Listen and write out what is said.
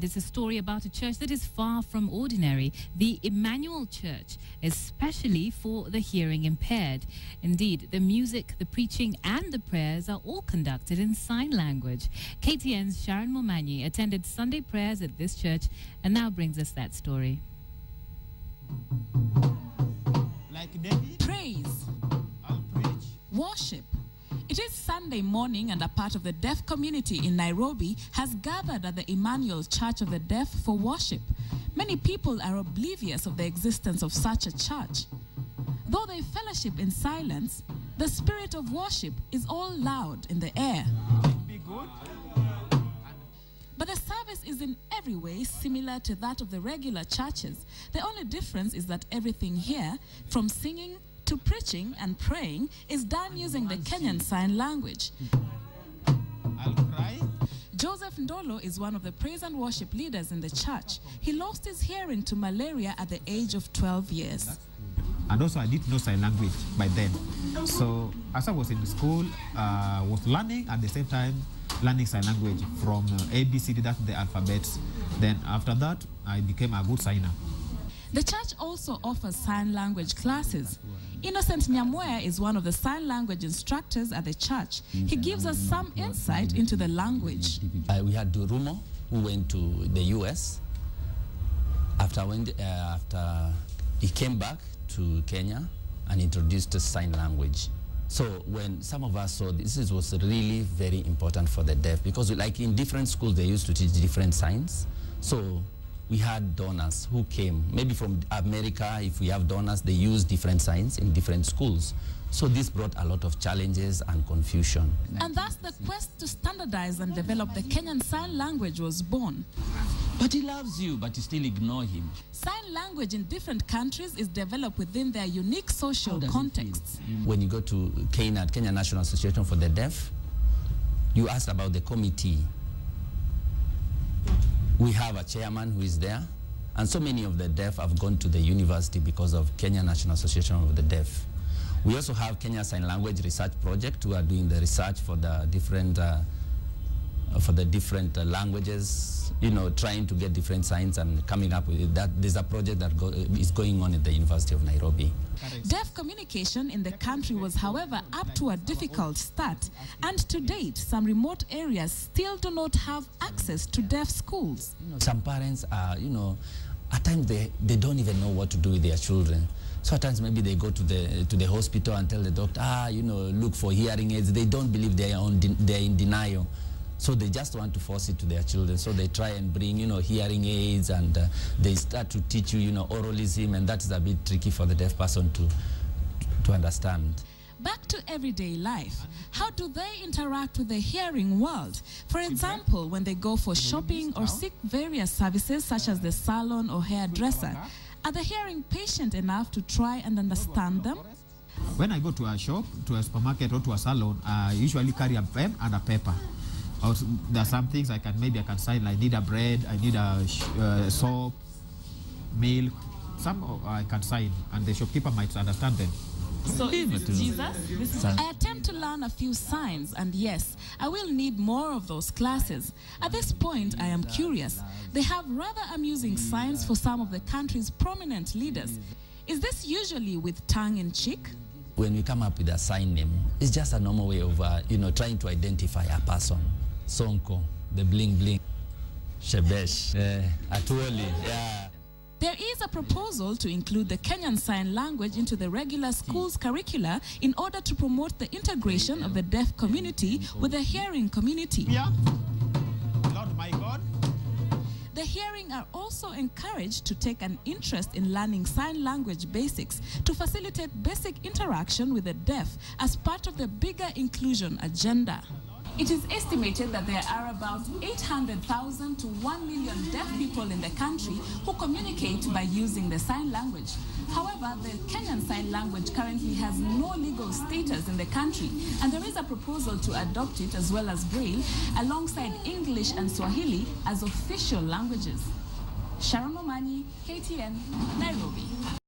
It is a story about a church that is far from ordinary, the Emmanuel Church, especially for the hearing impaired. Indeed, the music, the preaching and the prayers are all conducted in sign language. KTN's Sharon Momanyi attended Sunday prayers at this church and now brings us that story. Like David, praise, I'll preach. worship. It is Sunday morning and a part of the deaf community in Nairobi has gathered at the Emmanuel Church of the Deaf for worship. Many people are oblivious of the existence of such a church. Though they fellowship in silence, the spirit of worship is all loud in the air. Be good. But the service is in every way similar to that of the regular churches. The only difference is that everything here, from singing to preaching and praying, is done using the Kenyan Sign Language. I'll cry. Joseph Ndolo is one of the praise and worship leaders in the church. He lost his hearing to malaria at the age of 12 years. And also I didn't know sign language by then. So as I was in school, I was learning at the same time learning sign language from ABCD, that's the alphabets. Then after that, I became a good signer. The church also offers sign language classes. Innocent Nyamwea is one of the sign language instructors at the church. He gives us some insight into the language. We had Durumo, who went to the US. After he came back to Kenya and introduced the sign language. So when some of us saw this was really very important for the deaf, because like in different schools, they used to teach different signs. So we had donors who came, maybe from America. If we have donors, they use different signs in different schools. So this brought a lot of challenges and confusion. And thus the quest to standardize and develop the Kenyan Sign Language was born. But he loves you, but you still ignore him. Sign language in different countries is developed within their unique social contexts. When you go to KNAD, Kenya National Association for the Deaf, you asked about the committee. We have a chairman who is there, and so many of the deaf have gone to the university because of Kenya National Association of the Deaf. We also have Kenya Sign Language Research Project, who are doing the research for the different languages, trying to get different signs and coming up with it. There's a project that is going on at the University of Nairobi. Deaf communication in the country was, however, up to a difficult start, and to date, some remote areas still do not have access to deaf schools. Some parents are, at times they don't even know what to do with their children. So at times maybe they go to the hospital and tell the doctor, look for hearing aids. They don't believe they're in denial. So they just want to force it to their children. So they try and bring, hearing aids, and they start to teach you, oralism, and that is a bit tricky for the deaf person to understand. Back to everyday life. How do they interact with the hearing world? For example, when they go for shopping or seek various services such as the salon or hairdresser, are the hearing patient enough to try and understand them? When I go to a shop, to a supermarket or to a salon, I usually carry a pen and a paper. Also, there are some things I can sign, like I need a bread, I need a soap, milk. Some I can sign, and the shopkeeper might understand them. So is this Jesus? I attempt to learn a few signs, and yes, I will need more of those classes. At this point, I am curious. They have rather amusing signs for some of the country's prominent leaders. Is this usually with tongue-in-cheek? When we come up with a sign name, it's just a normal way of, trying to identify a person. Sonko, the bling bling, Shebesh, Atuoli, yeah. There is a proposal to include the Kenyan Sign Language into the regular school's curricula in order to promote the integration of the deaf community with the hearing community. Yeah. Lord my God. The hearing are also encouraged to take an interest in learning sign language basics to facilitate basic interaction with the deaf as part of the bigger inclusion agenda. It is estimated that there are about 800,000 to 1 million deaf people in the country who communicate by using the sign language. However, the Kenyan Sign Language currently has no legal status in the country, and there is a proposal to adopt it as well as Braille alongside English and Swahili as official languages. Sharon Momanyi, KTN, Nairobi.